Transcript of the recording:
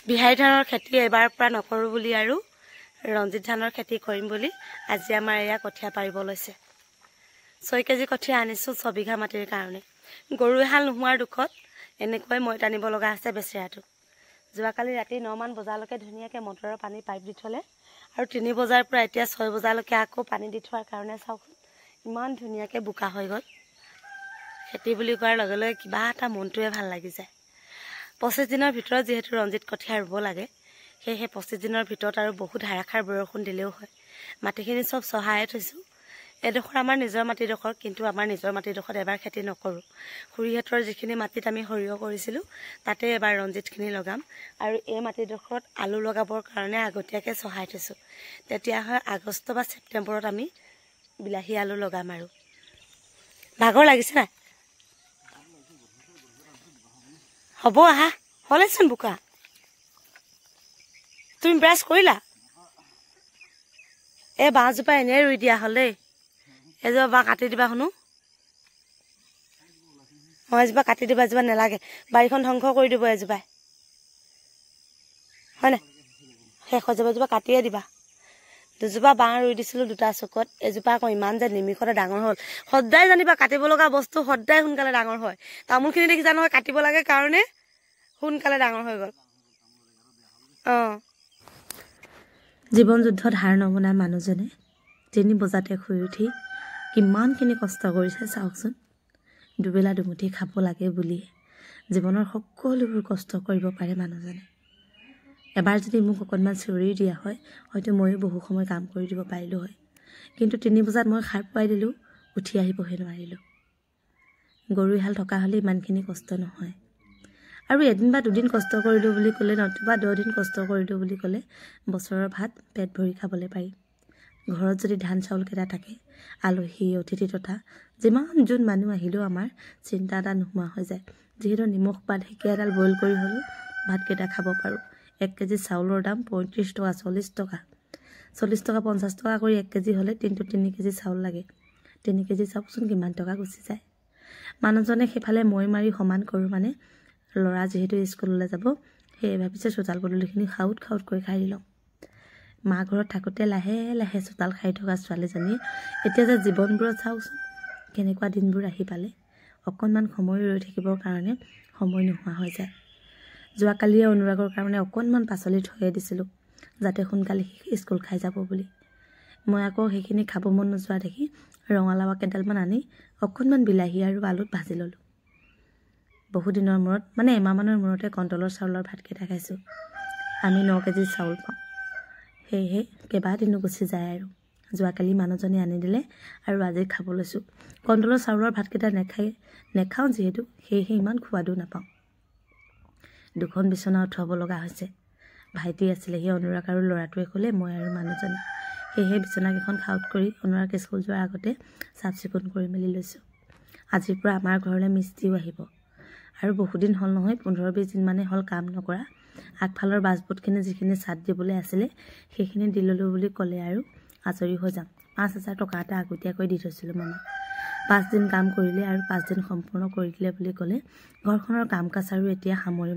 বিহাৰী ধানৰ খেতি এবাৰ পৰা নকৰো বুলি আৰু ৰঞ্জিত ধানৰ খেতি কৰিম বুলি আজি আমাৰ এয়া কঠীয়া পাৰিব লৈছে 6 কেজি কঠীয়া আনিছো 6 বিঘা মাটিৰ কাৰণে গৰু এহাল নোহোৱাৰ দুখত এনেকৈ মই টানিব লগা আছে বেচেৰাটো যোৱাকালি ৰাতি 9 মান বজালৈকে ধুনীয়াকৈ মটৰৰ পানী পাইপ দি থলে আৰু 3 বজাৰ পৰা এতিয়া 6 বজালৈকে আকৌ পানী দি থোৱাৰ কাৰণে চাওক ইমান ধুনীয়াকৈ বোকা হৈ গল খেতি বুলি কোৱাৰ লগে লগে কিবা এটা মনটোৱে ভাল লাগি যায় 25 দিনৰ ভিতৰত যেহেতু ৰঞ্জিত কঠীয়া ৰুব লাগে সেই 25 দিনৰ ভিতৰত আৰু বহুত ধাৰাখাৰ বৰষুণ দিলেও হয় মাটিখিনি সব সহায় থৈছো এডোখৰ আমাৰ নিজৰ মাটিডোখৰ কিন্তু আমাৰ নিজৰ মাটিডোখৰত এবাৰ খেতি নকৰো খুৰীহেতৰ যিখিনি মাটিত আমি সৰিয়হ কৰিছিলো তাতে এবাৰ ৰঞ্জিতখিনি লগাম আৰু এই মাটিডোখৰত আলু লগাবৰ কাৰণে আগতীয়াকৈ সহায় থৈছো তেতিয়া হয় আগষ্ট বা ছেপ্টেম্বৰত আমি বিলাহী আলু লগাম আৰু ভাগৰ লাগিছে না হ'ব আহা হলেচোন বুকা তুমি ব্ৰাছ কৰিলা এই বাঁহজোপা এনে ৰুই দিয়া হল দেই এজোপা বাঁহ কাটি দিবা শুনো এজোপা কাটি দিবা এজোপা নেলাগে বাৰীখন ধ্বংস কৰি দিব এজোপাই হয় না শেষ হৈ যাব এজোপা কাটিয়ে দিবা দুজোপা বাঁহ ৰুই দিছিলো দুটা চুকত এজোপা আকৌ ইমান যে নিমিষতে ডাঙৰ হ'ল সদায় জানিবা কাটিব লগা বস্তু সদায় সোনকালে ডাঙৰ হয় তামোলখিনি দেখিছা নহয় কাটিব লাগে কাৰণে সোনকালে ডাঙৰ হৈ গল জীৱন যুদ্ধত হাৰ নমনা মানুহজনে 3 বজাতে শুই উঠি কিমানখিনি কষ্ট কৰিছে চাওকচোন দুবেলা দুমুঠি খাব লাগে বুলি জীৱনৰ সকলোবোৰ কষ্ট কৰিব পাৰে মানুহজনে এবাৰ যদি মোক অকণমান চিঞৰি দিয়া হয় হয়তো ময়ো বহু সময় কাম কৰি দিব পাৰিলো হয় কিন্তু 3 বজাত মই খাৰ পুৱাই দিলো উঠি আহিবহে নোৱাৰিলো গৰু হাল থকা হলে ইমানখিনি কষ্ট নহয় আৰু এদিন বা দুদিন কষ্ট কৰিলো বুলি ক'লে নতুবা 10 দিন কষ্ট কৰিলো বুলি ক'লে বছৰৰ ভাত পেট ভৰি খাবলৈ পাৰি ঘৰত যদি ধান চাউল কেটা থাকে আলহী অতিথি তথা যিমান যোন মানুহ আহিলেও আমাৰ চিন্তা এটা নোহোৱা হৈ যায় যিহেতু নিমখ বা ঢেকীয়া এডাল বইল কৰি হলো ভাত কেটা খাব পাৰো 1 কেজি চাউলৰ দাম 35 টকা 40 টকা 40 টকা 50 টকা কৰি 1 কেজি হলে 3 কেজি চাউল লাগে 3 কেজি চাউলচোন কিমান টকা গুচি যায় মানুহজনে সেফালে মই মাৰি সমান কৰো মানে লৰা যেহেতু স্কুললৈ যাব সেই ভাবিছে চোতাল পদূলিখিনি খাউত কৰি খাই দিলো মা ঘৰত থাকোতে লাহে লাহে চোতাল খাই থকা ছোৱালীজনী এতিয়া যে জীৱনবোৰত চাওকচোন কেনেকুৱা দিনবোৰ আহি পালে অকণমান সময় ৰৈ থাকিবৰ কাৰণে সময় নোহোৱা হৈ যায় যোৱাকালিয়ে অনুৰাগৰ কাৰণে অকণমান পাচলি থৈ দিছিলো যাতে সোনকালে স্কুল খাই যাব বুলি মই আকৌ সেইখিনি খাব মন নোযোৱা দেখি ৰঙালাও কেডালমান আনি অকণমান বিলাহী আৰু আলুত ভাজি ললো বহু দিনৰ মূৰত মানে এমাহমানৰ মূৰতে কণ্ট্ৰলৰ চাউলৰ ভাত কেটা খাইছো আমি 9 কেজি চাউল পাওঁ সেয়ে কেইবাদিনো গুচি যায় আৰু যোৱাকালি মানুহজনে আনি দিলে আৰু আজি খাব লৈছো কণ্ট্ৰলৰ চাউলৰ ভাত কেটা নেখাওঁ যিহেতু সেয়ে ইমান খোৱাদো নাপাওঁ দুখন বিছনা উঠাব লগা হৈছে ভাইটি আছিলে সেই অনুৰাগ আৰু ল'ৰাটোৱে ক'লে মই আৰু মানুহজনে সেয়ে বিছনাকেইখন খাউত কৰি অনুৰাগ স্কুল যোৱাৰ আগতে চাফ চিকুণ কৰি মেলি লৈছো আজিৰ পৰা আমাৰ ঘৰলৈ মিস্ত্ৰীও আহিব আৰু বহুদিন হল নহয় 15-20 দিন মানে হল কাম নকৰা আগফালৰ বাজবুটখিনি যিখিনি ছাদ দিবলৈ আছিলে সেইখিনি দি ললো বুলি ক'লে আৰু আজৰি হৈ যাম 5000 টকা এটা আগতীয়াকৈ দি থৈছিলো মামা 5 দিন কাম কৰিলে আৰু 5 দিন সম্পূৰ্ণ কৰি দিলে বুলি ক'লে ঘৰখনৰ কাম কাজ আৰু এতিয়া সামৰি